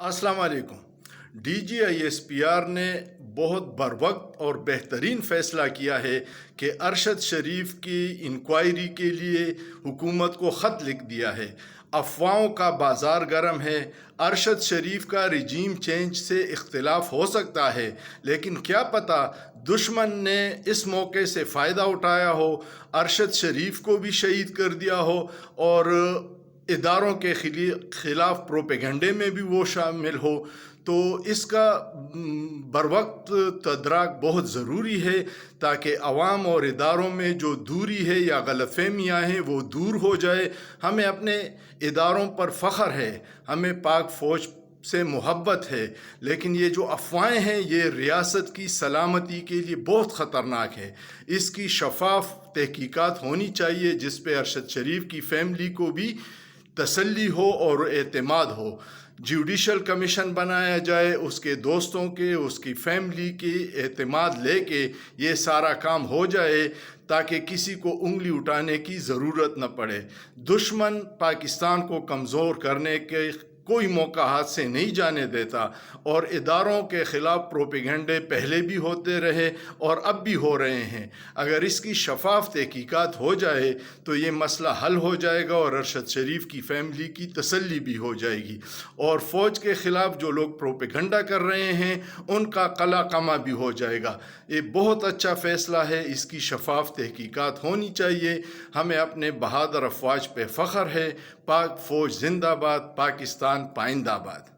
अस्सलाम वालेकुम। DGISPR ने बहुत बरवक्त और बेहतरीन फ़ैसला किया है कि अरशद शरीफ की इंक्वायरी के लिए हुकूमत को ख़त लिख दिया है। अफवाहों का बाज़ार गर्म है। अरशद शरीफ का रिजीम चेंज से इख्तिलाफ हो सकता है, लेकिन क्या पता दुश्मन ने इस मौके से फ़ायदा उठाया हो, अरशद शरीफ को भी शहीद कर दिया हो और इदारों के खिलाफ प्रोपेगंडे में भी वो शामिल हो। तो इसका बरवक्त तदराक बहुत ज़रूरी है ताकि अवाम और इदारों में जो दूरी है या गलतफहमियाँ हैं वो दूर हो जाए। हमें अपने इदारों पर फ़ख्र है, हमें पाक फ़ौज से मोहब्बत है, लेकिन ये जो अफवाहें हैं ये रियासत की सलामती के लिए बहुत ख़तरनाक है। इसकी शफाफ तहकीकात होनी चाहिए जिस पे अरशद शरीफ की फ़ैमिली को भी तसल्ली हो और एतमाद हो। जुडिशल कमीशन बनाया जाए, उसके दोस्तों के, उसकी फैमिली के एतमाद लेके ये सारा काम हो जाए ताकि किसी को उंगली उठाने की ज़रूरत न पड़े। दुश्मन पाकिस्तान को कमज़ोर करने के कोई मौका हाथ से नहीं जाने देता और इदारों के ख़िलाफ़ प्रोपेगंडे पहले भी होते रहे और अब भी हो रहे हैं। अगर इसकी शफाफ तहकीकात हो जाए तो ये मसला हल हो जाएगा और अरशद शरीफ की फ़ैमिली की तसल्ली भी हो जाएगी और फ़ौज के ख़िलाफ़ जो लोग प्रोपेगंडा कर रहे हैं उनका कला कमा भी हो जाएगा। ये बहुत अच्छा फ़ैसला है, इसकी शफाफ तहकीकात होनी चाहिए। हमें अपने बहादुर अफवाज पे फ़ख्र है। पाक फ़ौज जिंदाबाद, पाकिस्तान पाइंदाबाद।